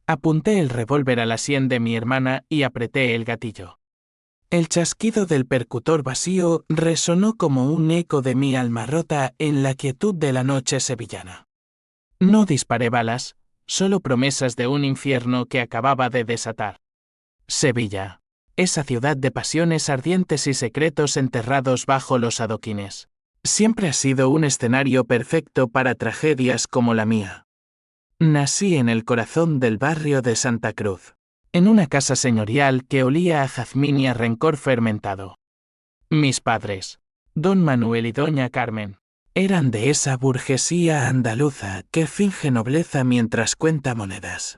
Apunté el revólver a la sien de mi hermana y apreté el gatillo. El chasquido del percutor vacío resonó como un eco de mi alma rota en la quietud de la noche sevillana. No disparé balas, solo promesas de un infierno que acababa de desatar. Sevilla. Esa ciudad de pasiones ardientes y secretos enterrados bajo los adoquines. Siempre ha sido un escenario perfecto para tragedias como la mía. Nací en el corazón del barrio de Santa Cruz, en una casa señorial que olía a jazmín y a rencor fermentado. Mis padres, don Manuel y doña Carmen, eran de esa burguesía andaluza que finge nobleza mientras cuenta monedas.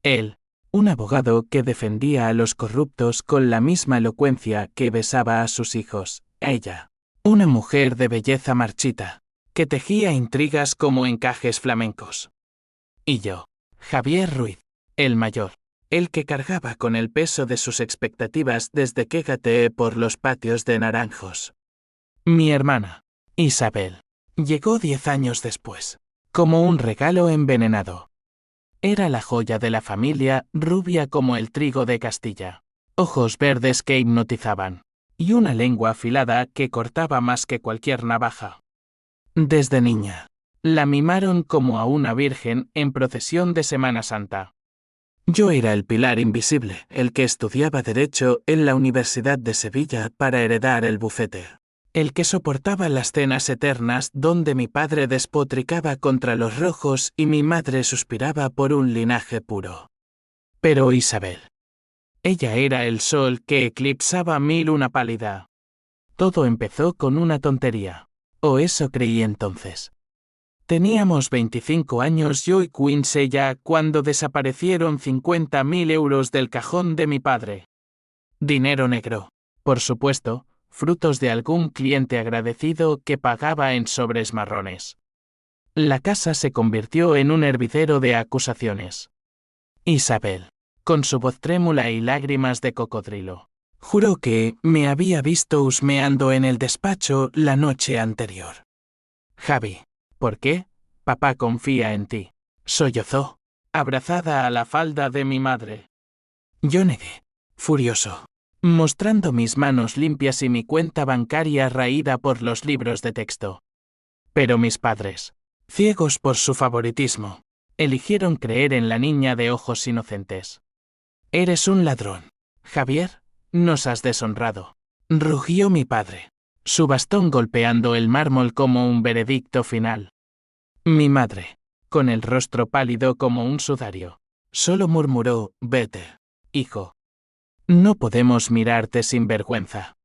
Él, un abogado que defendía a los corruptos con la misma elocuencia que besaba a sus hijos. Ella, una mujer de belleza marchita, que tejía intrigas como encajes flamencos. Y yo, Javier Ruiz, el mayor, el que cargaba con el peso de sus expectativas desde que gateé por los patios de Naranjos. Mi hermana, Isabel, llegó 10 años después, como un regalo envenenado. Era la joya de la familia, rubia como el trigo de Castilla, ojos verdes que hipnotizaban, y una lengua afilada que cortaba más que cualquier navaja. Desde niña, la mimaron como a una virgen en procesión de Semana Santa. Yo era el pilar invisible, el que estudiaba Derecho en la Universidad de Sevilla para heredar el bufete. El que soportaba las cenas eternas donde mi padre despotricaba contra los rojos y mi madre suspiraba por un linaje puro. Pero Isabel. Ella era el sol que eclipsaba mi luna pálida. Todo empezó con una tontería. O eso creí entonces. Teníamos 25 años yo y Quincella cuando desaparecieron 50.000 euros del cajón de mi padre. Dinero negro, por supuesto, frutos de algún cliente agradecido que pagaba en sobres marrones. La casa se convirtió en un hervidero de acusaciones. Isabel, con su voz trémula y lágrimas de cocodrilo, juró que me había visto husmeando en el despacho la noche anterior. Javi, ¿por qué? Papá confía en ti, sollozó, abrazada a la falda de mi madre. Yo negué, furioso, mostrando mis manos limpias y mi cuenta bancaria raída por los libros de texto. Pero mis padres, ciegos por su favoritismo, eligieron creer en la niña de ojos inocentes. Eres un ladrón, Javier, nos has deshonrado, rugió mi padre, su bastón golpeando el mármol como un veredicto final. Mi madre, con el rostro pálido como un sudario, solo murmuró, vete, hijo. No podemos mirarte sin vergüenza.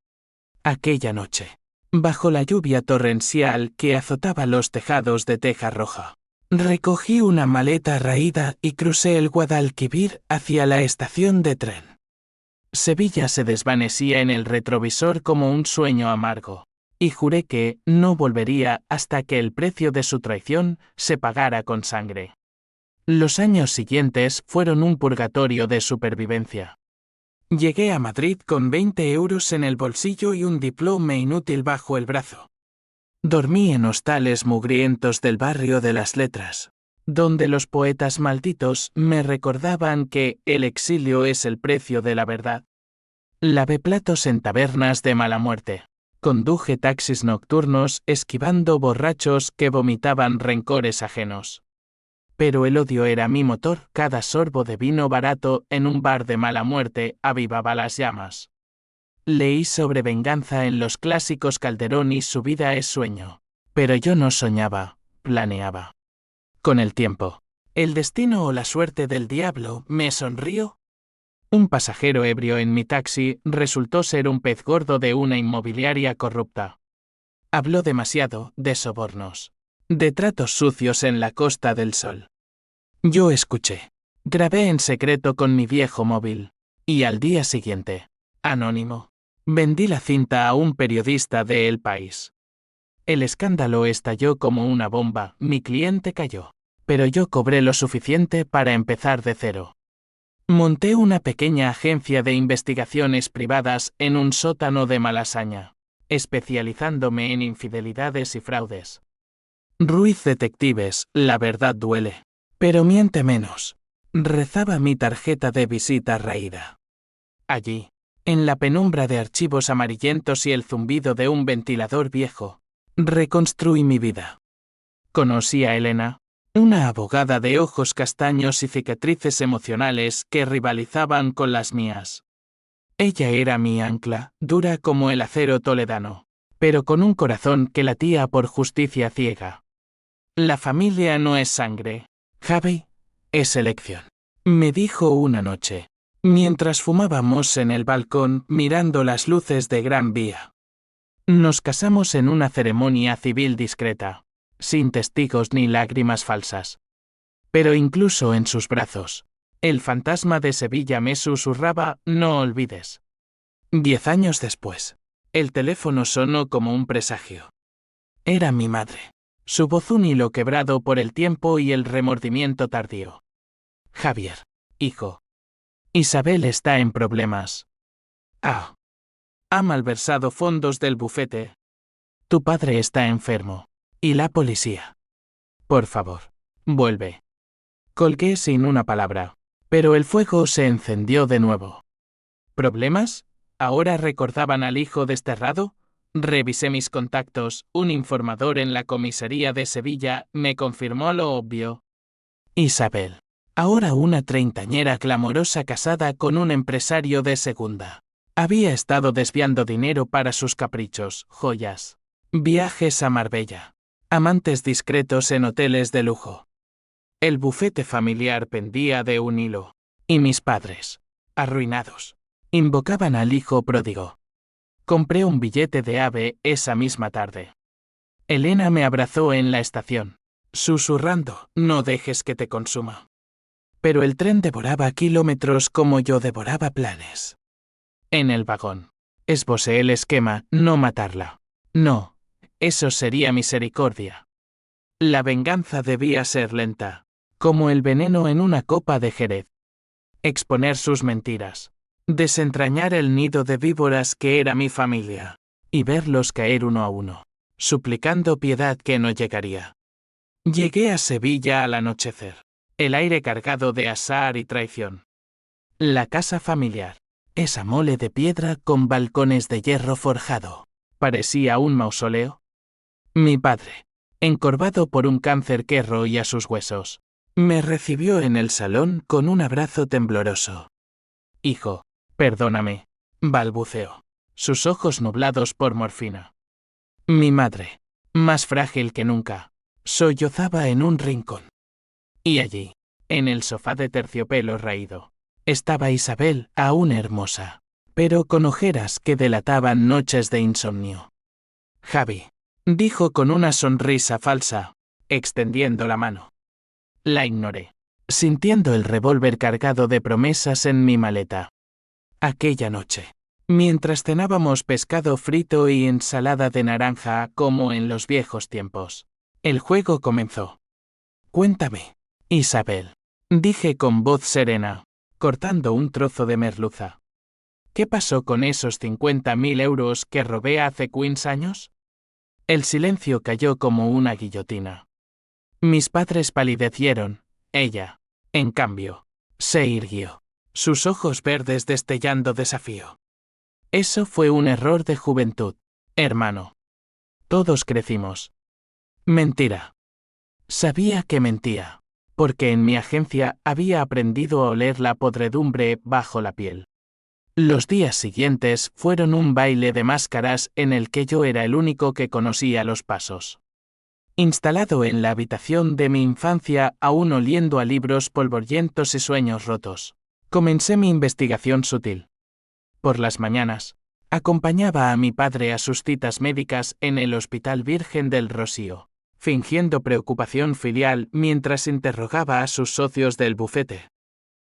Aquella noche, bajo la lluvia torrencial que azotaba los tejados de teja roja, recogí una maleta raída y crucé el Guadalquivir hacia la estación de tren. Sevilla se desvanecía en el retrovisor como un sueño amargo, y juré que no volvería hasta que el precio de su traición se pagara con sangre. Los años siguientes fueron un purgatorio de supervivencia. Llegué a Madrid con 20 euros en el bolsillo y un diploma inútil bajo el brazo. Dormí en hostales mugrientos del barrio de las Letras, donde los poetas malditos me recordaban que el exilio es el precio de la verdad. Lavé platos en tabernas de mala muerte. Conduje taxis nocturnos esquivando borrachos que vomitaban rencores ajenos. Pero el odio era mi motor, cada sorbo de vino barato en un bar de mala muerte avivaba las llamas. Leí sobre venganza en los clásicos Calderón y Su vida es sueño. Pero yo no soñaba, planeaba. Con el tiempo, el destino o la suerte del diablo me sonrió. Un pasajero ebrio en mi taxi resultó ser un pez gordo de una inmobiliaria corrupta. Habló demasiado de sobornos, de tratos sucios en la Costa del Sol. Yo escuché. Grabé en secreto con mi viejo móvil. Y al día siguiente, anónimo, vendí la cinta a un periodista de El País. El escándalo estalló como una bomba, mi cliente cayó. Pero yo cobré lo suficiente para empezar de cero. Monté una pequeña agencia de investigaciones privadas en un sótano de Malasaña, especializándome en infidelidades y fraudes. Ruiz Detectives, la verdad duele, pero miente menos. rezaba mi tarjeta de visita raída. Allí, en la penumbra de archivos amarillentos y el zumbido de un ventilador viejo, reconstruí mi vida. Conocí a Elena, una abogada de ojos castaños y cicatrices emocionales que rivalizaban con las mías. Ella era mi ancla, dura como el acero toledano, pero con un corazón que latía por justicia ciega. La familia no es sangre, Javi, es elección, me dijo una noche, mientras fumábamos en el balcón mirando las luces de Gran Vía. Nos casamos en una ceremonia civil discreta, sin testigos ni lágrimas falsas. Pero incluso en sus brazos, el fantasma de Sevilla me susurraba, no olvides. 10 años después, el teléfono sonó como un presagio. Era mi madre. Su voz un hilo quebrado por el tiempo y el remordimiento tardío. Javier, hijo. Isabel está en problemas. Ah. Ha malversado fondos del bufete. Tu padre está enfermo. Y la policía. Por favor, vuelve. Colgué sin una palabra, pero el fuego se encendió de nuevo. ¿Problemas? ¿Ahora recordaban al hijo desterrado? Revisé mis contactos, un informador en la comisaría de Sevilla me confirmó lo obvio. Isabel, ahora una treintañera clamorosa casada con un empresario de segunda. Había estado desviando dinero para sus caprichos, joyas, viajes a Marbella, amantes discretos en hoteles de lujo. El bufete familiar pendía de un hilo, y mis padres, arruinados, invocaban al hijo pródigo. Compré un billete de AVE esa misma tarde. Elena me abrazó en la estación, susurrando, no dejes que te consuma. Pero el tren devoraba kilómetros como yo devoraba planes. En el vagón, esbocé el esquema, no matarla. No, eso sería misericordia. La venganza debía ser lenta, como el veneno en una copa de Jerez. Exponer sus mentiras. Desentrañar el nido de víboras que era mi familia, y verlos caer uno a uno, suplicando piedad que no llegaría. Llegué a Sevilla al anochecer, el aire cargado de azahar y traición. La casa familiar, esa mole de piedra con balcones de hierro forjado, parecía un mausoleo. Mi padre, encorvado por un cáncer que roía sus huesos, me recibió en el salón con un abrazo tembloroso. Hijo, perdóname, balbuceó, sus ojos nublados por morfina. Mi madre, más frágil que nunca, sollozaba en un rincón. Y allí, en el sofá de terciopelo raído, estaba Isabel, aún hermosa, pero con ojeras que delataban noches de insomnio. Javi, dijo con una sonrisa falsa, extendiendo la mano. La ignoré, sintiendo el revólver cargado de promesas en mi maleta. Aquella noche, mientras cenábamos pescado frito y ensalada de naranja como en los viejos tiempos, el juego comenzó. Cuéntame, Isabel, dije con voz serena, cortando un trozo de merluza. ¿Qué pasó con esos 50.000 euros que robé hace 15 años? El silencio cayó como una guillotina. Mis padres palidecieron, ella, en cambio, se irguió, sus ojos verdes destellando desafío. Eso fue un error de juventud, hermano. Todos crecimos. Mentira. Sabía que mentía, porque en mi agencia había aprendido a oler la podredumbre bajo la piel. Los días siguientes fueron un baile de máscaras en el que yo era el único que conocía los pasos. Instalado en la habitación de mi infancia, aún oliendo a libros polvorientos y sueños rotos, comencé mi investigación sutil. Por las mañanas, acompañaba a mi padre a sus citas médicas en el Hospital Virgen del Rocío, fingiendo preocupación filial mientras interrogaba a sus socios del bufete.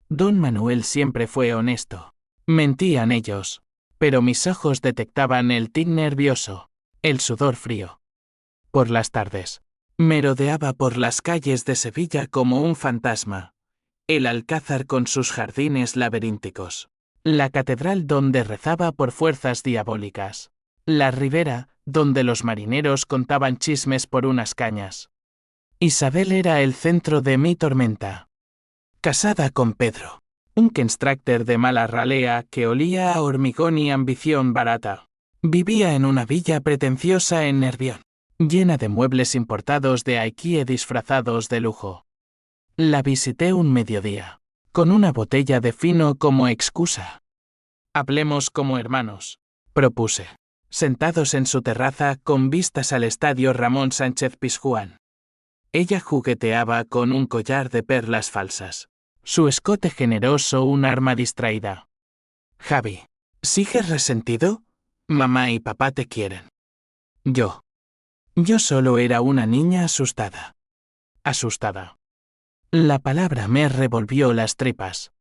Don Manuel siempre fue honesto. Mentían ellos, pero mis ojos detectaban el tic nervioso, el sudor frío. Por las tardes, merodeaba por las calles de Sevilla como un fantasma. El Alcázar con sus jardines laberínticos. La catedral donde rezaba por fuerzas diabólicas. La ribera, donde los marineros contaban chismes por unas cañas. Isabel era el centro de mi tormenta. Casada con Pedro. Un Kenstrachter de mala ralea que olía a hormigón y ambición barata. Vivía en una villa pretenciosa en Nervión, llena de muebles importados de IKEA disfrazados de lujo. La visité un mediodía, con una botella de fino como excusa. Hablemos como hermanos, propuse, sentados en su terraza con vistas al estadio Ramón Sánchez Pizjuán. Ella jugueteaba con un collar de perlas falsas. Su escote generoso un arma distraída. Javi, ¿sigues resentido? Mamá y papá te quieren. Yo solo era una niña asustada. Asustada. La palabra me revolvió las tripas.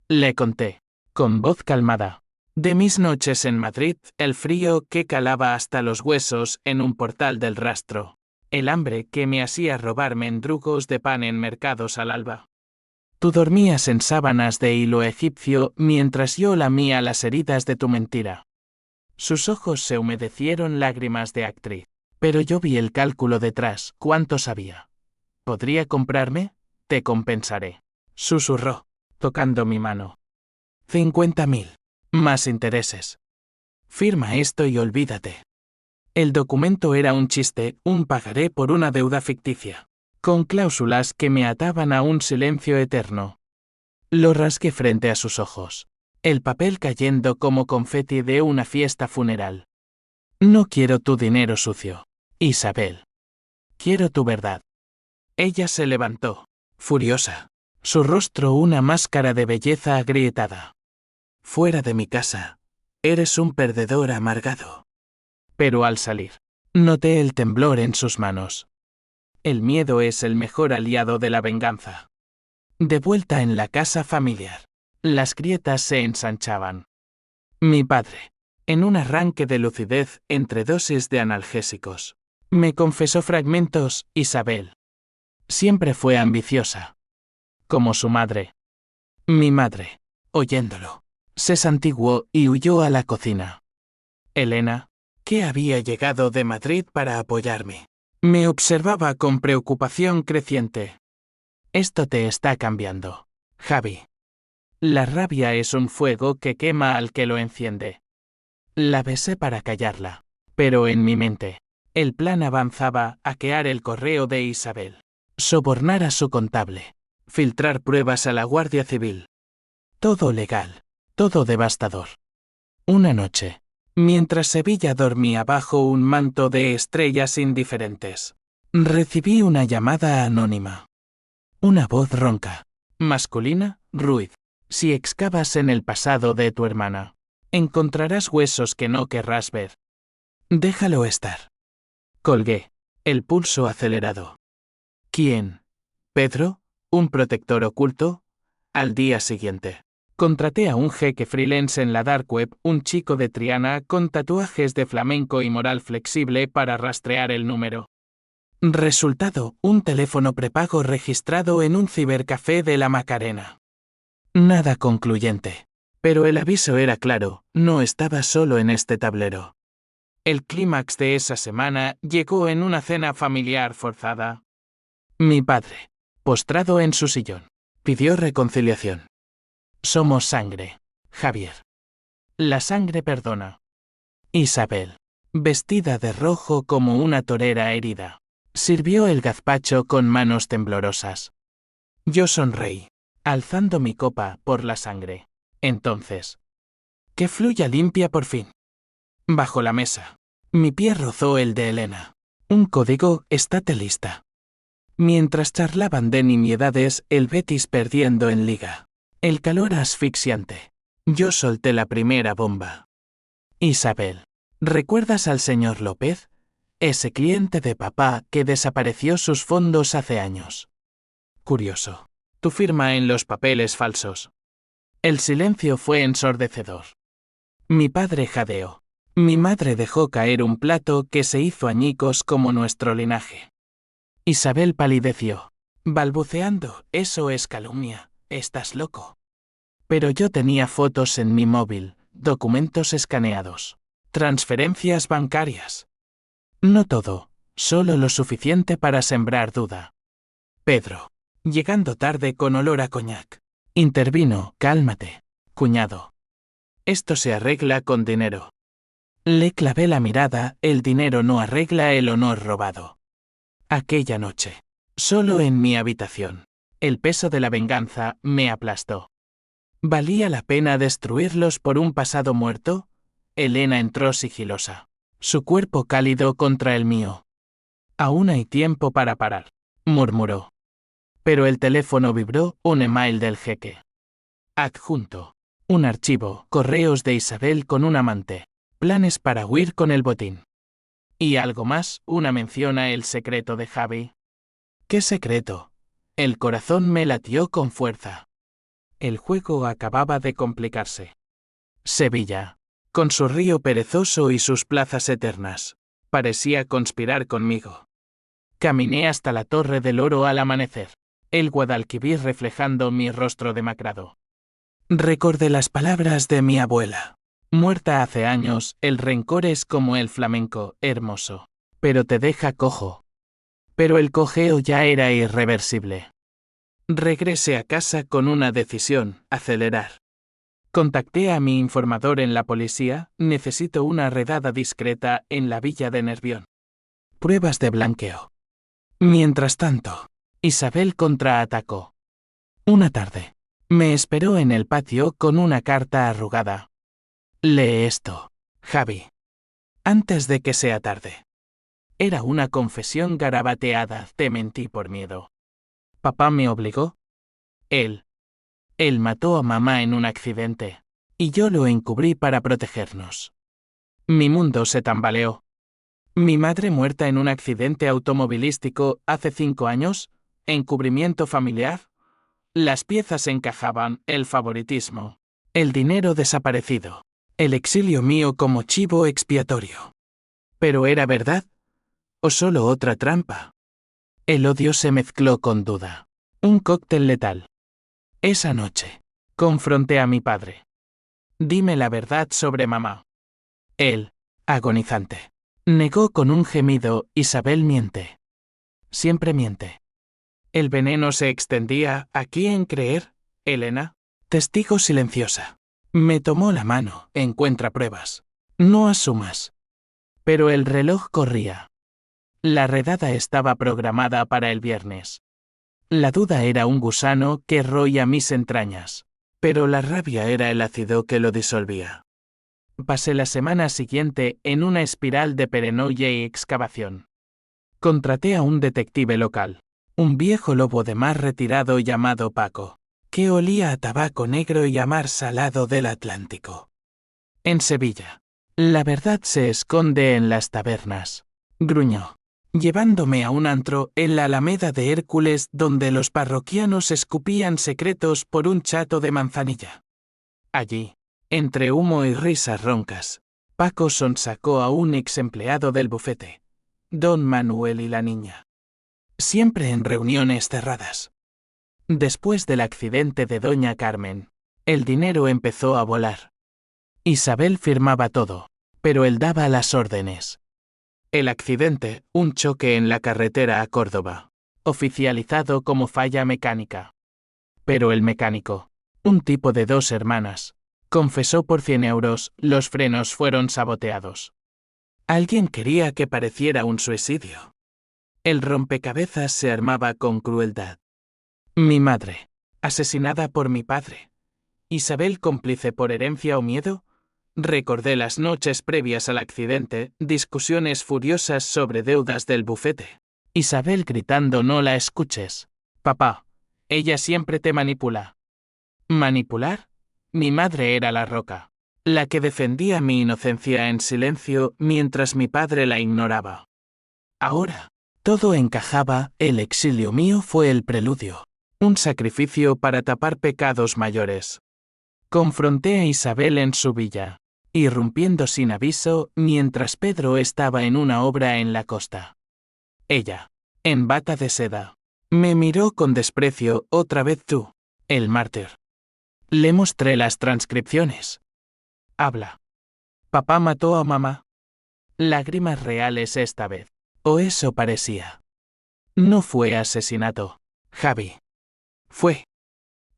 Le conté, con voz calmada, de mis noches en Madrid, el frío que calaba hasta los huesos en un portal del rastro, el hambre que me hacía robar mendrugos de pan en mercados al alba. Tú dormías en sábanas de hilo egipcio mientras yo lamía las heridas de tu mentira. Sus ojos se humedecieron lágrimas de actriz, pero yo vi el cálculo detrás, ¿cuánto sabía? ¿Podría comprarme? Te compensaré, susurró, tocando mi mano. 50.000. Más intereses. Firma esto y olvídate. El documento era un chiste, un pagaré por una deuda ficticia, con cláusulas que me ataban a un silencio eterno. Lo rasgué frente a sus ojos, el papel cayendo como confeti de una fiesta funeral. No quiero tu dinero sucio, Isabel. Quiero tu verdad. Ella se levantó, furiosa, su rostro una máscara de belleza agrietada. Fuera de mi casa, eres un perdedor amargado. Pero al salir, noté el temblor en sus manos. El miedo es el mejor aliado de la venganza. De vuelta en la casa familiar, las grietas se ensanchaban. Mi padre, en un arranque de lucidez entre dosis de analgésicos, me confesó fragmentos, Isabel. Siempre fue ambiciosa. Como su madre. Mi madre, oyéndolo, se santiguó y huyó a la cocina. Elena, que había llegado de Madrid para apoyarme, me observaba con preocupación creciente. Esto te está cambiando, Javi. La rabia es un fuego que quema al que lo enciende. La besé para callarla, pero en mi mente, el plan avanzaba: hackear el correo de Isabel, sobornar a su contable, filtrar pruebas a la Guardia Civil. Todo legal, todo devastador. Una noche, mientras Sevilla dormía bajo un manto de estrellas indiferentes, recibí una llamada anónima. Una voz ronca, masculina, Ruiz. Si excavas en el pasado de tu hermana, encontrarás huesos que no querrás ver. Déjalo estar. Colgué, el pulso acelerado. ¿Quién? ¿Pedro? ¿Un protector oculto? Al día siguiente, contraté a un jeque freelance en la dark web, un chico de Triana con tatuajes de flamenco y moral flexible para rastrear el número. Resultado, un teléfono prepago registrado en un cibercafé de la Macarena. Nada concluyente. Pero el aviso era claro, no estaba solo en este tablero. El clímax de esa semana llegó en una cena familiar forzada. Mi padre, postrado en su sillón, pidió reconciliación. Somos sangre, Javier. La sangre perdona. Isabel, vestida de rojo como una torera herida, sirvió el gazpacho con manos temblorosas. Yo sonreí, alzando mi copa por la sangre. Entonces, que fluya limpia por fin. Bajo la mesa, mi pie rozó el de Elena. Un código, estate lista. Mientras charlaban de nimiedades, el Betis perdiendo en liga. El calor asfixiante. Yo solté la primera bomba. Isabel, ¿recuerdas al señor López? Ese cliente de papá que desapareció sus fondos hace años. Curioso. Tu firma en los papeles falsos. El silencio fue ensordecedor. Mi padre jadeó. Mi madre dejó caer un plato que se hizo añicos como nuestro linaje. Isabel palideció, balbuceando, eso es calumnia, estás loco. Pero yo tenía fotos en mi móvil, documentos escaneados, transferencias bancarias. No todo, solo lo suficiente para sembrar duda. Pedro, llegando tarde con olor a coñac. Intervino: cálmate, cuñado. Esto se arregla con dinero. Le clavé la mirada: el dinero no arregla el honor robado. Aquella noche, solo en mi habitación, el peso de la venganza me aplastó. ¿Valía la pena destruirlos por un pasado muerto? Elena entró sigilosa, su cuerpo cálido contra el mío. Aún hay tiempo para parar, murmuró. Pero el teléfono vibró: un email del jeque. Adjunto: un archivo, correos de Isabel con un amante, planes para huir con el botín. Y algo más, una mención a el secreto de Javi. ¿Qué secreto? El corazón me latió con fuerza. El juego acababa de complicarse. Sevilla, con su río perezoso y sus plazas eternas, parecía conspirar conmigo. Caminé hasta la Torre del Oro al amanecer, el Guadalquivir reflejando mi rostro demacrado. Recordé las palabras de mi abuela. Muerta hace años, el rencor es como el flamenco, hermoso, pero te deja cojo. Pero el cojeo ya era irreversible. Regresé a casa con una decisión: acelerar. Contacté a mi informador en la policía: necesito una redada discreta en la villa de Nervión. Pruebas de blanqueo. Mientras tanto, Isabel contraatacó. Una tarde, me esperó en el patio con una carta arrugada. Lee esto, Javi. Antes de que sea tarde. Era una confesión garabateada: te mentí por miedo. Papá me obligó. Él mató a mamá en un accidente, y yo lo encubrí para protegernos. Mi mundo se tambaleó. Mi madre muerta en un accidente automovilístico hace 5 años, encubrimiento familiar. Las piezas encajaban: el favoritismo, el dinero desaparecido, el exilio mío como chivo expiatorio. ¿Pero era verdad? ¿O solo otra trampa? El odio se mezcló con duda. Un cóctel letal. Esa noche, confronté a mi padre. Dime la verdad sobre mamá. Él, agonizante, negó con un gemido: Isabel miente. Siempre miente. El veneno se extendía: ¿a quién creer, Elena? Testigo silenciosa. Me tomó la mano: encuentra pruebas. No asumas. Pero el reloj corría. La redada estaba programada para el viernes. La duda era un gusano que roía mis entrañas, pero la rabia era el ácido que lo disolvía. Pasé la semana siguiente en una espiral de paranoia y excavación. Contraté a un detective local, un viejo lobo de mar retirado llamado Paco, que olía a tabaco negro y a mar salado del Atlántico. En Sevilla, la verdad se esconde en las tabernas, gruñó, llevándome a un antro en la Alameda de Hércules donde los parroquianos escupían secretos por un chato de manzanilla. Allí, entre humo y risas roncas, Paco sonsacó a un ex empleado del bufete, don Manuel y la niña. Siempre en reuniones cerradas. Después del accidente de doña Carmen, el dinero empezó a volar. Isabel firmaba todo, pero él daba las órdenes. El accidente: un choque en la carretera a Córdoba, oficializado como falla mecánica. Pero el mecánico, un tipo de 2 hermanas, confesó: por 100 euros, los frenos fueron saboteados. Alguien quería que pareciera un suicidio. El rompecabezas se armaba con crueldad. Mi madre, asesinada por mi padre. Isabel cómplice por herencia o miedo. Recordé las noches previas al accidente, discusiones furiosas sobre deudas del bufete. Isabel gritando: no la escuches. Papá, ella siempre te manipula. ¿Manipular? Mi madre era la roca, la que defendía mi inocencia en silencio mientras mi padre la ignoraba. Ahora, todo encajaba: el exilio mío fue el preludio, un sacrificio para tapar pecados mayores. Confronté a Isabel en su villa, irrumpiendo sin aviso mientras Pedro estaba en una obra en la costa. Ella, en bata de seda, me miró con desprecio: otra vez tú, el mártir. Le mostré las transcripciones. Habla. Papá mató a mamá. Lágrimas reales esta vez. O eso parecía. No fue asesinato, Javi. Fue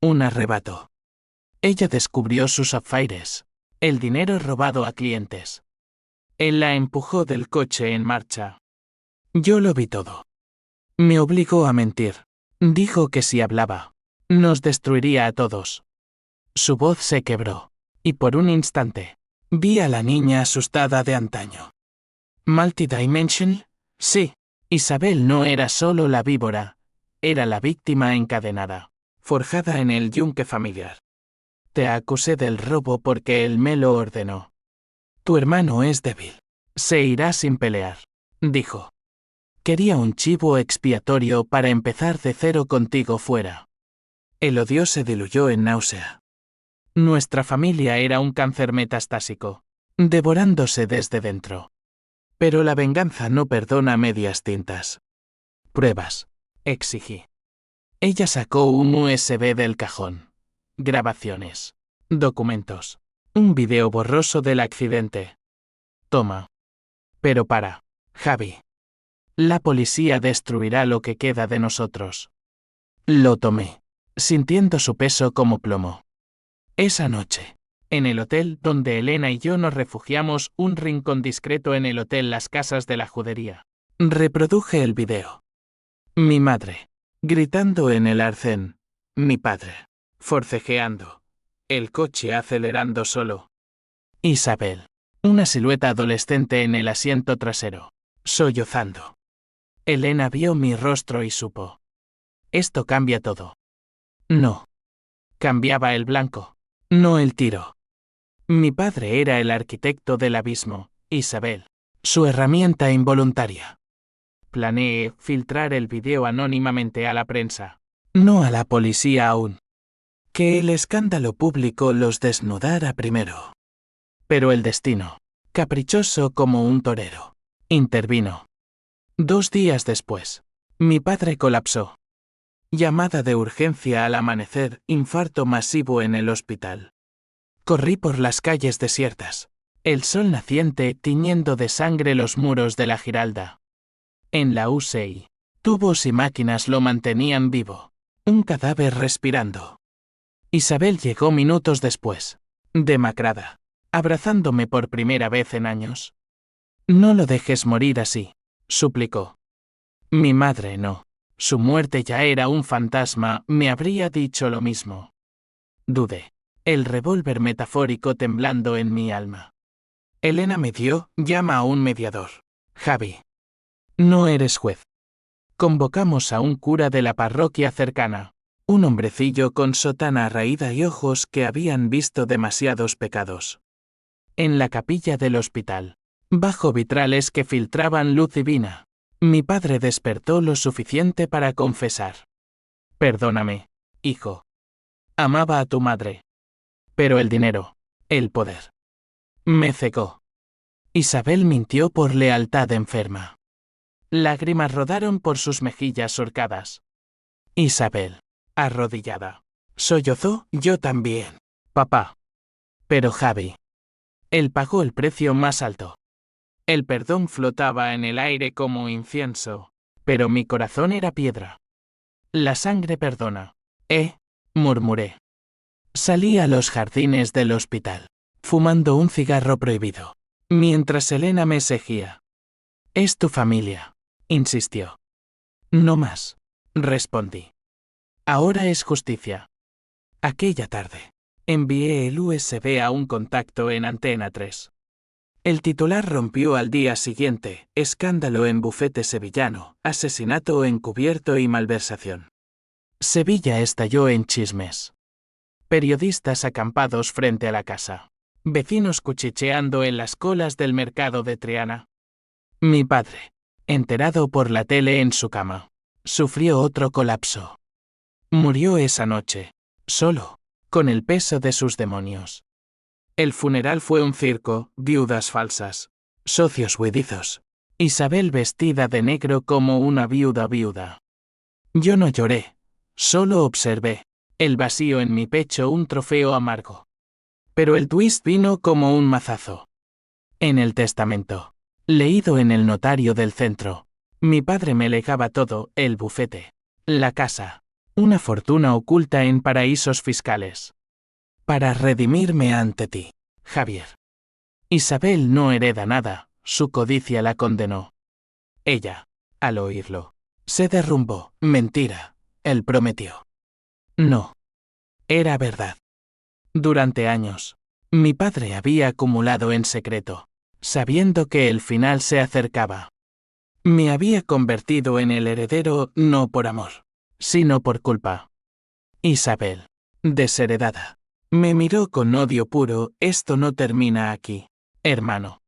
un arrebato. Ella descubrió sus zafaires, el dinero robado a clientes. Él la empujó del coche en marcha. Yo lo vi todo. Me obligó a mentir. Dijo que si hablaba, nos destruiría a todos. Su voz se quebró, y por un instante, vi a la niña asustada de antaño. Multidimensional, sí, Isabel no era solo la víbora, era la víctima encadenada, forjada en el yunque familiar. Te acusé del robo porque él me lo ordenó. Tu hermano es débil. Se irá sin pelear, dijo. Quería un chivo expiatorio para empezar de cero contigo fuera. El odio se diluyó en náusea. Nuestra familia era un cáncer metastásico, devorándose desde dentro. Pero la venganza no perdona medias tintas. Pruebas, exigí. Ella sacó un USB del cajón. Grabaciones. Documentos. Un video borroso del accidente. Toma. Pero para, Javi. La policía destruirá lo que queda de nosotros. Lo tomé, sintiendo su peso como plomo. Esa noche, en el hotel donde Elena y yo nos refugiamos, un rincón discreto en el hotel Las Casas de la Judería, reproduje el video. Mi madre, gritando en el arcén. Mi padre, forcejeando. El coche acelerando solo. Isabel, una silueta adolescente en el asiento trasero, sollozando. Elena vio mi rostro y supo. Esto cambia todo. No. Cambiaba el blanco, no el tiro. Mi padre era el arquitecto del abismo, Isabel, su herramienta involuntaria. Planeé filtrar el video anónimamente a la prensa, no a la policía aún. Que el escándalo público los desnudara primero. Pero el destino, caprichoso como un torero, intervino. 2 días después, mi padre colapsó. Llamada de urgencia al amanecer, infarto masivo en el hospital. Corrí por las calles desiertas, el sol naciente tiñendo de sangre los muros de la Giralda. En la UCI, tubos y máquinas lo mantenían vivo, un cadáver respirando. Isabel llegó minutos después, demacrada, abrazándome por primera vez en años. No lo dejes morir así, suplicó. Mi madre no. Su muerte ya era un fantasma, me habría dicho lo mismo. Dudé. El revólver metafórico temblando en mi alma. Elena me dio, llama a un mediador. Javi. No eres juez. Convocamos a un cura de la parroquia cercana, un hombrecillo con sotana raída y ojos que habían visto demasiados pecados. En la capilla del hospital, bajo vitrales que filtraban luz divina, mi padre despertó lo suficiente para confesar. Perdóname, hijo. Amaba a tu madre. Pero el dinero, el poder, me cegó. Isabel mintió por lealtad enferma. Lágrimas rodaron por sus mejillas surcadas. Isabel, arrodillada, sollozó, yo también, papá. Pero Javi. Él pagó el precio más alto. El perdón flotaba en el aire como incienso, pero mi corazón era piedra. La sangre perdona. Murmuré. Salí a los jardines del hospital, fumando un cigarro prohibido, mientras Elena me seguía. Es tu familia, insistió. No más, respondí. Ahora es justicia. Aquella tarde, envié el USB a un contacto en Antena 3. El titular rompió al día siguiente: escándalo en bufete sevillano, asesinato encubierto y malversación. Sevilla estalló en chismes. Periodistas acampados frente a la casa. Vecinos cuchicheando en las colas del mercado de Triana. Mi padre, enterado por la tele en su cama, sufrió otro colapso. Murió esa noche, solo, con el peso de sus demonios. El funeral fue un circo, viudas falsas, socios huidizos. Isabel vestida de negro como una viuda. Yo no lloré, solo observé, el vacío en mi pecho, un trofeo amargo. Pero el twist vino como un mazazo. En el testamento, leído en el notario del centro, mi padre me legaba todo: el bufete, la casa, Una fortuna oculta en paraísos fiscales. Para redimirme ante ti, Javier. Isabel no hereda nada, su codicia la condenó. Ella, al oírlo, se derrumbó. Mentira, él prometió. No. Era verdad. Durante años, mi padre había acumulado en secreto, sabiendo que el final se acercaba. Me había convertido en el heredero no por amor, sino por culpa. Isabel, desheredada, me miró con odio puro. Esto no termina aquí, hermano.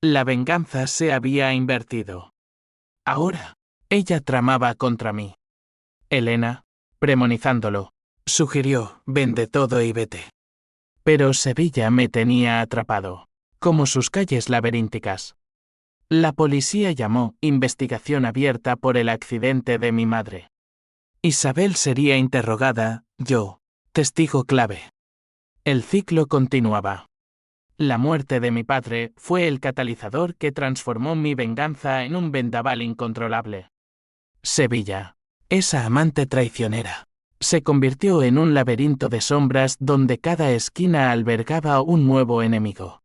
La venganza se había invertido. Ahora, ella tramaba contra mí. Elena, premonizándolo, sugirió: vende todo y vete. Pero Sevilla me tenía atrapado, como sus calles laberínticas. La policía llamó: investigación abierta por el accidente de mi madre. Isabel sería interrogada, yo, testigo clave. El ciclo continuaba. La muerte de mi padre fue el catalizador que transformó mi venganza en un vendaval incontrolable. Sevilla, esa amante traicionera, se convirtió en un laberinto de sombras donde cada esquina albergaba un nuevo enemigo.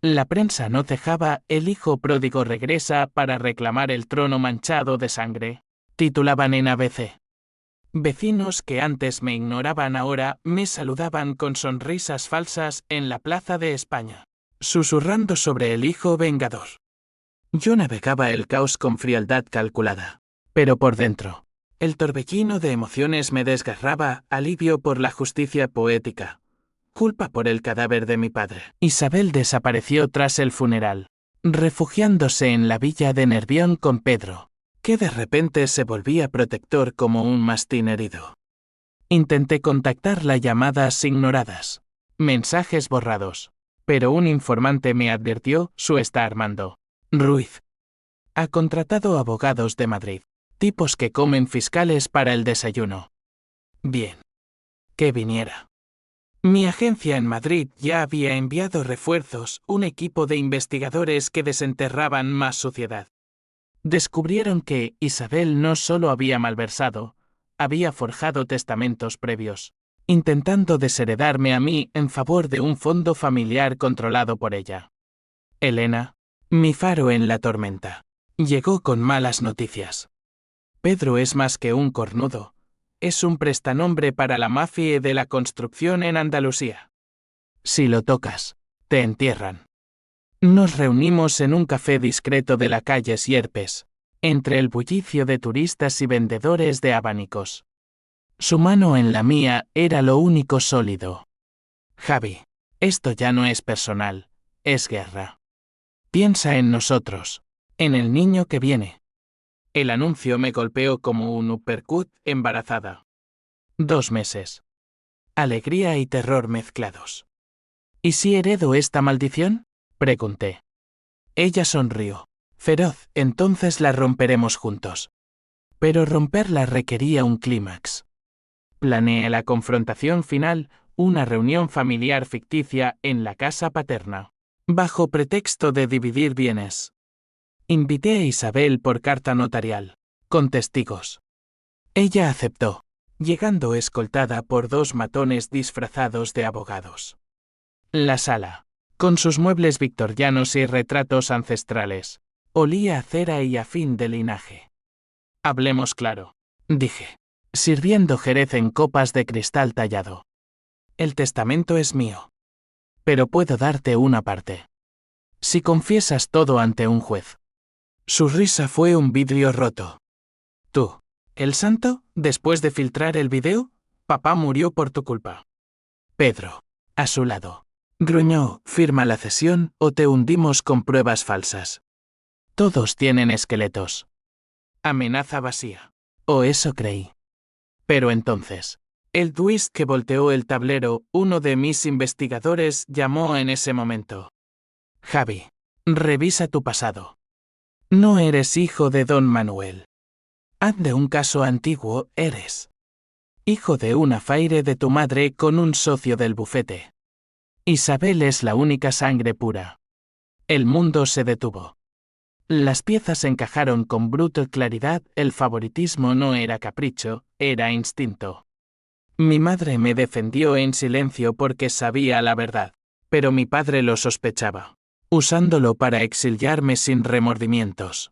La prensa no cejaba: el hijo pródigo regresa para reclamar el trono manchado de sangre, titulaban en ABC. Vecinos que antes me ignoraban ahora me saludaban con sonrisas falsas en la Plaza de España, susurrando sobre el hijo vengador. Yo navegaba el caos con frialdad calculada, pero por dentro, el torbellino de emociones me desgarraba: alivio por la justicia poética, culpa por el cadáver de mi padre. Isabel desapareció tras el funeral, refugiándose en la villa de Nervión con Pedro, que de repente se volvía protector como un mastín herido. Intenté contactar las llamadas ignoradas, mensajes borrados, pero un informante me advirtió: su está Armando Ruiz. Ha contratado abogados de Madrid, tipos que comen fiscales para el desayuno. Bien. Que viniera. Mi agencia en Madrid ya había enviado refuerzos, un equipo de investigadores que desenterraban más suciedad. Descubrieron que Isabel no solo había malversado, había forjado testamentos previos, intentando desheredarme a mí en favor de un fondo familiar controlado por ella. Elena, mi faro en la tormenta, llegó con malas noticias. Pedro es más que un cornudo, es un prestanombre para la mafia de la construcción en Andalucía. Si lo tocas, te entierran. Nos reunimos en un café discreto de la calle Sierpes, entre el bullicio de turistas y vendedores de abanicos. Su mano en la mía era lo único sólido. Javi, esto ya no es personal, es guerra. Piensa en nosotros, en el niño que viene. El anuncio me golpeó como un uppercut: embarazada. 2 meses. Alegría y terror mezclados. ¿Y si heredo esta maldición?, pregunté. Ella sonrió. Feroz: entonces la romperemos juntos. Pero romperla requería un clímax. Planeé la confrontación final, una reunión familiar ficticia en la casa paterna, bajo pretexto de dividir bienes. Invité a Isabel por carta notarial, con testigos. Ella aceptó, llegando escoltada por 2 matones disfrazados de abogados. La sala, con sus muebles victorianos y retratos ancestrales, olía a cera y a fin de linaje. Hablemos claro, dije, sirviendo jerez en copas de cristal tallado. El testamento es mío. Pero puedo darte una parte. Si confiesas todo ante un juez. Su risa fue un vidrio roto. Tú, el santo, después de filtrar el video, papá murió por tu culpa. Pedro, a su lado, gruñó: firma la cesión o te hundimos con pruebas falsas. Todos tienen esqueletos. Amenaza vacía. O eso creí. Pero entonces, el twist que volteó el tablero, uno de mis investigadores llamó en ese momento. Javi, revisa tu pasado. No eres hijo de don Manuel. Haz de un caso antiguo, eres hijo de un afaire de tu madre con un socio del bufete. Isabel es la única sangre pura. El mundo se detuvo. Las piezas encajaron con brutal claridad, el favoritismo no era capricho, era instinto. Mi madre me defendió en silencio porque sabía la verdad, pero mi padre lo sospechaba, usándolo para exiliarme sin remordimientos.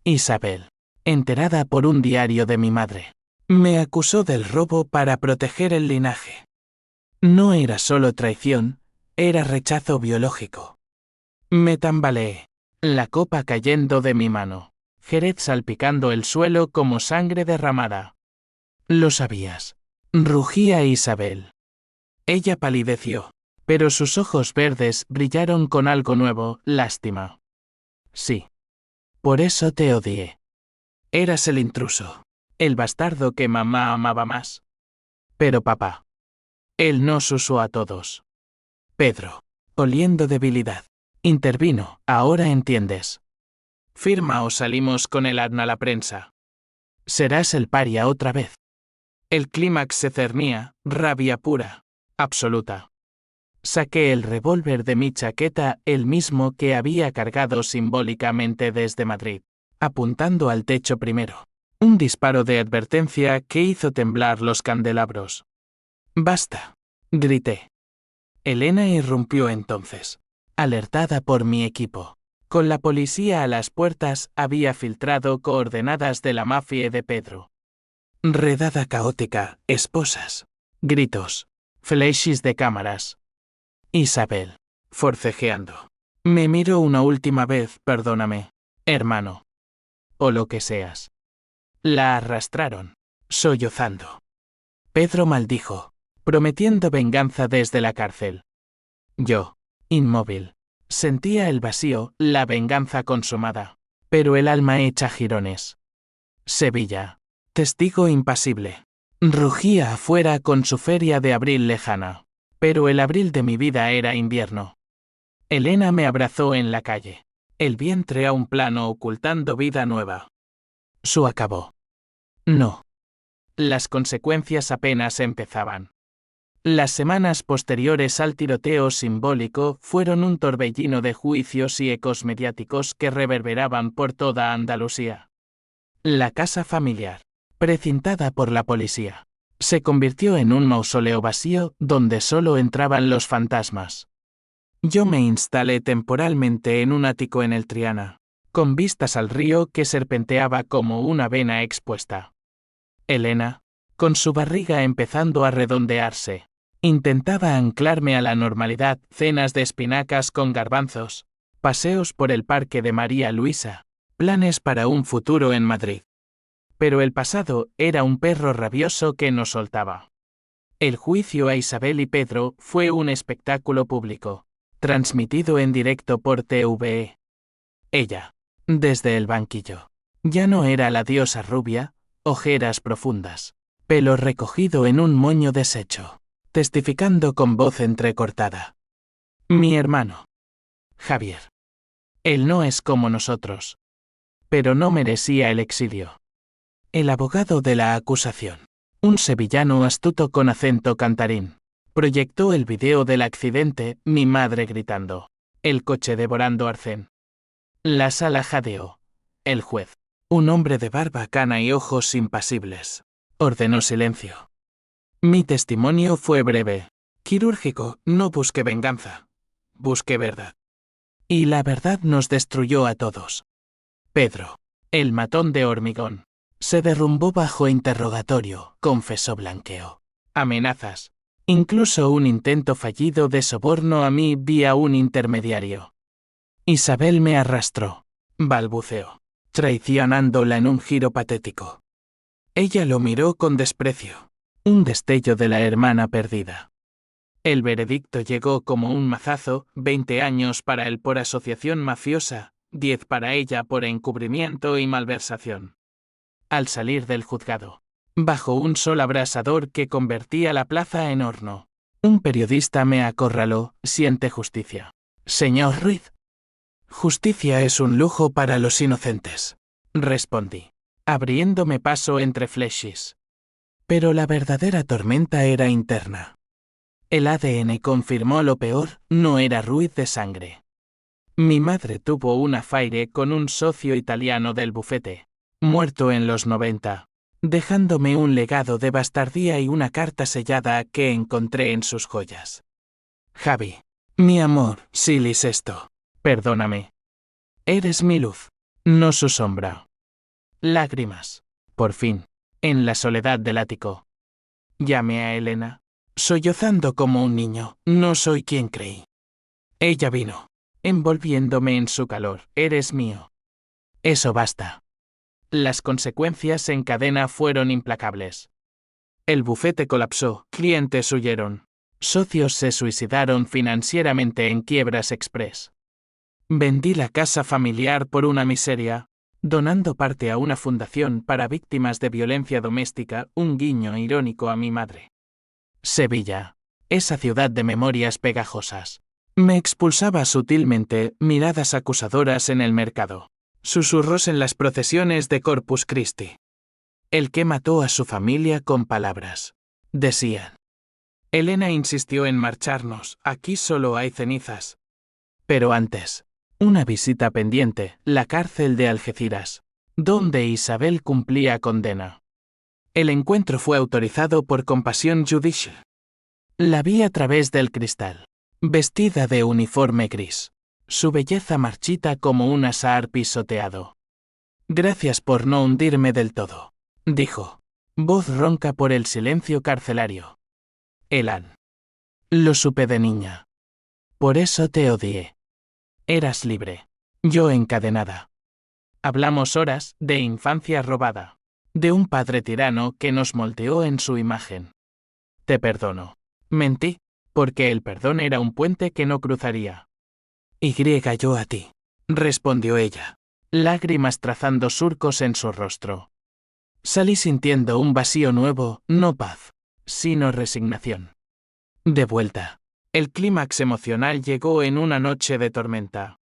Isabel, enterada por un diario de mi madre, me acusó del robo para proteger el linaje. No era solo traición, era rechazo biológico. Me tambaleé, la copa cayendo de mi mano, Jerez salpicando el suelo como sangre derramada. Lo sabías, rugía Isabel. Ella palideció, pero sus ojos verdes brillaron con algo nuevo, lástima. Sí. Por eso te odié. Eras el intruso, el bastardo que mamá amaba más. Pero papá. Él nos usó a todos. Pedro, oliendo debilidad, intervino, ahora entiendes. Firma o salimos con el asno a la prensa. Serás el paria otra vez. El clímax se cernía, rabia pura, absoluta. Saqué el revólver de mi chaqueta, el mismo que había cargado simbólicamente desde Madrid, apuntando al techo primero. Un disparo de advertencia que hizo temblar los candelabros. Basta, grité. Elena irrumpió entonces, alertada por mi equipo. Con la policía a las puertas, había filtrado coordenadas de la mafia de Pedro. Redada caótica, esposas, gritos, flashes de cámaras. Isabel, forcejeando. Me miro una última vez, perdóname, hermano. O lo que seas. La arrastraron, sollozando. Pedro maldijo, prometiendo venganza desde la cárcel. Yo, inmóvil, sentía el vacío, la venganza consumada, pero el alma hecha jirones. Sevilla, testigo impasible. Rugía afuera con su feria de abril lejana, pero el abril de mi vida era invierno. Elena me abrazó en la calle, el vientre a un plano ocultando vida nueva. Su acabó. No. Las consecuencias apenas empezaban. Las semanas posteriores al tiroteo simbólico fueron un torbellino de juicios y ecos mediáticos que reverberaban por toda Andalucía. La casa familiar, precintada por la policía, se convirtió en un mausoleo vacío donde solo entraban los fantasmas. Yo me instalé temporalmente en un ático en el Triana, con vistas al río que serpenteaba como una vena expuesta. Elena, con su barriga empezando a redondearse, intentaba anclarme a la normalidad, cenas de espinacas con garbanzos, paseos por el parque de María Luisa, planes para un futuro en Madrid. Pero el pasado era un perro rabioso que no soltaba. El juicio a Isabel y Pedro fue un espectáculo público, transmitido en directo por TVE. Ella, desde el banquillo, ya no era la diosa rubia, ojeras profundas, pelo recogido en un moño deshecho, testificando con voz entrecortada. Mi hermano. Javier. Él no es como nosotros. Pero no merecía el exilio. El abogado de la acusación, un sevillano astuto con acento cantarín, proyectó el video del accidente, mi madre gritando, el coche devorando arcén. La sala jadeó. El juez, un hombre de barba cana y ojos impasibles, ordenó silencio. Mi testimonio fue breve, quirúrgico, no busqué venganza, busqué verdad. Y la verdad nos destruyó a todos. Pedro, el matón de hormigón, se derrumbó bajo interrogatorio, confesó blanqueo. Amenazas, incluso un intento fallido de soborno a mí vía un intermediario. Isabel me arrastró, balbuceó, traicionándola en un giro patético. Ella lo miró con desprecio, un destello de la hermana perdida. El veredicto llegó como un mazazo, 20 años para él por asociación mafiosa, 10 para ella por encubrimiento y malversación. Al salir del juzgado, bajo un sol abrasador que convertía la plaza en horno, un periodista me acorraló, siente justicia. Señor Ruiz. Justicia es un lujo para los inocentes, respondí, abriéndome paso entre flashes. Pero la verdadera tormenta era interna. El ADN confirmó lo peor, no era Ruiz de sangre. Mi madre tuvo un affaire con un socio italiano del bufete, muerto en los 90, dejándome un legado de bastardía y una carta sellada que encontré en sus joyas. Javi, mi amor, Silly Sesto, perdóname. Eres mi luz, no su sombra. Lágrimas, por fin, en la soledad del ático. Llamé a Elena, sollozando como un niño, no soy quien creí. Ella vino, envolviéndome en su calor, eres mío. Eso basta. Las consecuencias en cadena fueron implacables. El bufete colapsó, clientes huyeron, socios se suicidaron financieramente en quiebras express. Vendí la casa familiar por una miseria, donando parte a una fundación para víctimas de violencia doméstica, un guiño irónico a mi madre. Sevilla, esa ciudad de memorias pegajosas. Me expulsaba sutilmente, miradas acusadoras en el mercado, susurros en las procesiones de Corpus Christi. El que mató a su familia con palabras, decían. Elena insistió en marcharnos, aquí solo hay cenizas. Pero antes, una visita pendiente, la cárcel de Algeciras, donde Isabel cumplía condena. El encuentro fue autorizado por Compassion Judicial. La vi a través del cristal, vestida de uniforme gris, su belleza marchita como un azahar pisoteado. Gracias por no hundirme del todo, dijo, voz ronca por el silencio carcelario. Elan. Lo supe de niña. Por eso te odié. Eras libre, yo encadenada. Hablamos horas de infancia robada, de un padre tirano que nos moldeó en su imagen. Te perdono. Mentí, porque el perdón era un puente que no cruzaría. Y yo a ti, respondió ella, lágrimas trazando surcos en su rostro. Salí sintiendo un vacío nuevo, no paz, sino resignación. De vuelta, el clímax emocional llegó en una noche de tormenta.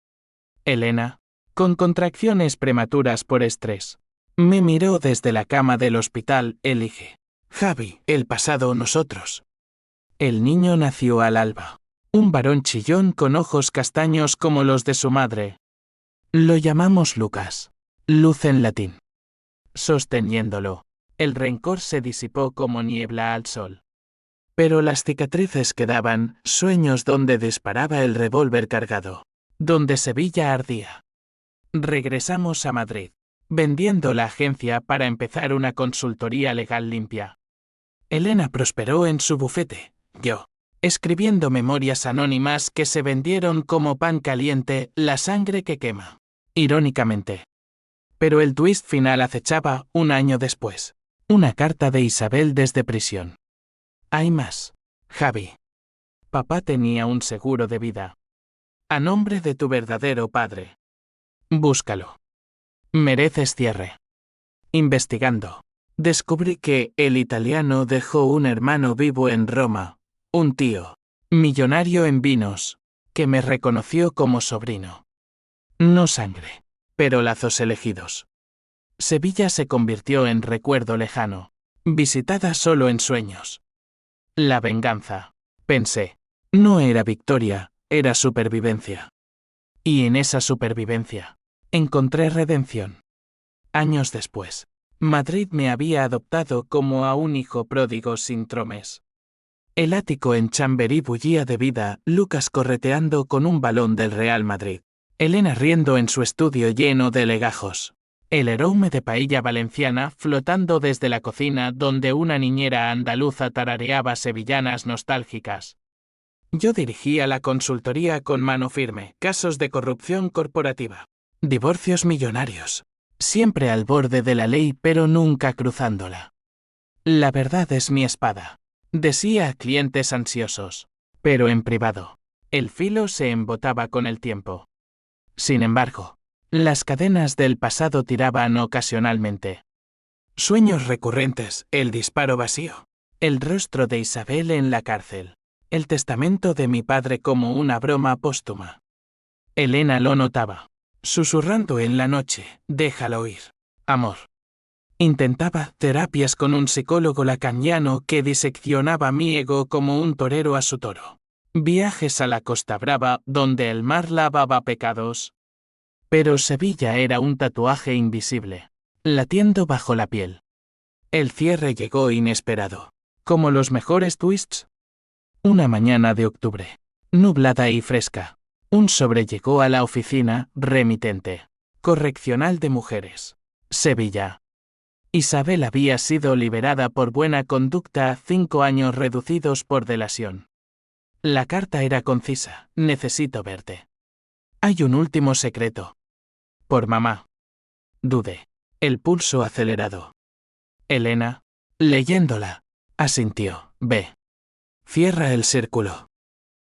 Elena, con contracciones prematuras por estrés, me miró desde la cama del hospital, elige. Javi, el pasado nosotros. El niño nació al alba. Un varón chillón con ojos castaños como los de su madre. Lo llamamos Lucas. Luz en latín. Sosteniéndolo, el rencor se disipó como niebla al sol. Pero las cicatrices quedaban, sueños donde disparaba el revólver cargado, donde Sevilla ardía. Regresamos a Madrid, vendiendo la agencia para empezar una consultoría legal limpia. Elena prosperó en su bufete, yo, escribiendo memorias anónimas que se vendieron como pan caliente, la sangre que quema. Irónicamente. Pero el twist final acechaba, un año después. Una carta de Isabel desde prisión. Hay más, Javi. Papá tenía un seguro de vida. A nombre de tu verdadero padre. Búscalo. Mereces cierre. Investigando, descubrí que el italiano dejó un hermano vivo en Roma, un tío, millonario en vinos, que me reconoció como sobrino. No sangre, pero lazos elegidos. Sevilla se convirtió en recuerdo lejano, visitada solo en sueños. La venganza, pensé, no era victoria, era supervivencia. Y en esa supervivencia, encontré redención. Años después, Madrid me había adoptado como a un hijo pródigo sin tromes. El ático en Chamberí bullía de vida, Lucas correteando con un balón del Real Madrid, Elena riendo en su estudio lleno de legajos, el aroma de paella valenciana flotando desde la cocina donde una niñera andaluza tarareaba sevillanas nostálgicas. Yo dirigía la consultoría con mano firme, casos de corrupción corporativa, divorcios millonarios, siempre al borde de la ley pero nunca cruzándola. La verdad es mi espada, decía a clientes ansiosos, pero en privado, el filo se embotaba con el tiempo. Sin embargo, las cadenas del pasado tiraban ocasionalmente. Sueños recurrentes, el disparo vacío, el rostro de Isabel en la cárcel, el testamento de mi padre como una broma póstuma. Elena lo notaba, susurrando en la noche, déjalo ir, amor. Intentaba terapias con un psicólogo lacaniano que diseccionaba mi ego como un torero a su toro. Viajes a la Costa Brava donde el mar lavaba pecados. Pero Sevilla era un tatuaje invisible, latiendo bajo la piel. El cierre llegó inesperado, como los mejores twists. Una mañana de octubre, nublada y fresca, un sobre llegó a la oficina, remitente, correccional de mujeres, Sevilla. Isabel había sido liberada por buena conducta, 5 años reducidos por delación. La carta era concisa: necesito verte. Hay un último secreto. Por mamá. Dudé. El pulso acelerado. Elena, leyéndola, asintió. Ve. Cierra el círculo.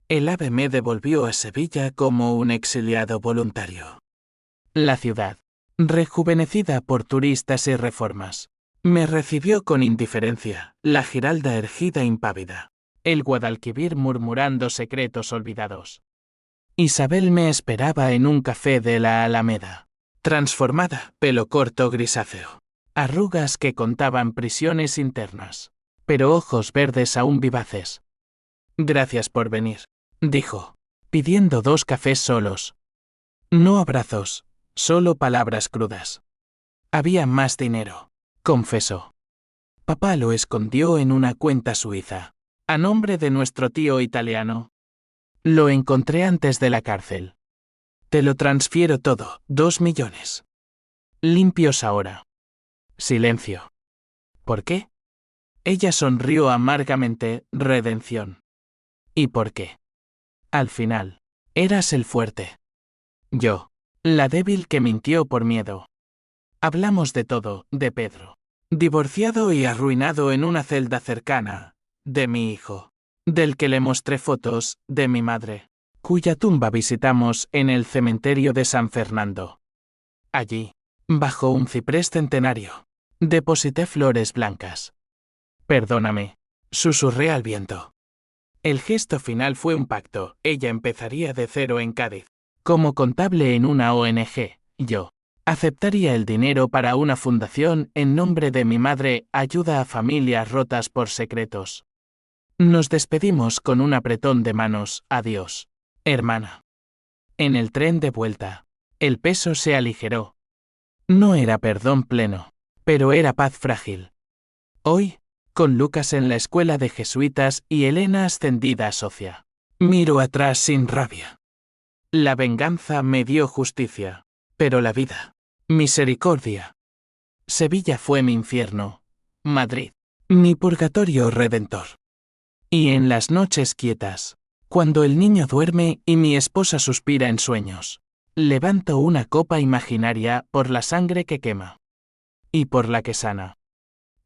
El ave me devolvió a Sevilla como un exiliado voluntario. La ciudad, rejuvenecida por turistas y reformas, me recibió con indiferencia, la Giralda erguida impávida, el Guadalquivir murmurando secretos olvidados. Isabel me esperaba en un café de la Alameda, transformada, pelo corto grisáceo, arrugas que contaban prisiones internas, pero ojos verdes aún vivaces. Gracias por venir, dijo, pidiendo 2 cafés solos. No abrazos, solo palabras crudas. Había más dinero, confesó. Papá lo escondió en una cuenta suiza, a nombre de nuestro tío italiano. Lo encontré antes de la cárcel. Te lo transfiero todo, 2 millones. Limpios ahora. Silencio. ¿Por qué? Ella sonrió amargamente. Redención. ¿Y por qué? Al final, eras el fuerte. Yo, la débil que mintió por miedo. Hablamos de todo, de Pedro, divorciado y arruinado en una celda cercana, de mi hijo, del que le mostré fotos, de mi madre, cuya tumba visitamos en el cementerio de San Fernando. Allí, bajo un ciprés centenario, deposité flores blancas. Perdóname, susurré al viento. El gesto final fue un pacto. Ella empezaría de cero en Cádiz, como contable en una ONG, yo aceptaría el dinero para una fundación en nombre de mi madre, ayuda a familias rotas por secretos. Nos despedimos con un apretón de manos. Adiós, hermana. En el tren de vuelta, el peso se aligeró. No era perdón pleno, pero era paz frágil. Hoy, con Lucas en la escuela de jesuitas y Elena ascendida a socia, miro atrás sin rabia. La venganza me dio justicia, pero la vida, misericordia. Sevilla fue mi infierno, Madrid, mi purgatorio redentor. Y en las noches quietas, cuando el niño duerme y mi esposa suspira en sueños, levanto una copa imaginaria por la sangre que quema. Y por la que sana.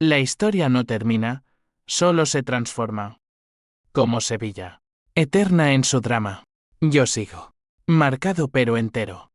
La historia no termina, solo se transforma. Como Sevilla, eterna en su drama. Yo sigo, marcado pero entero.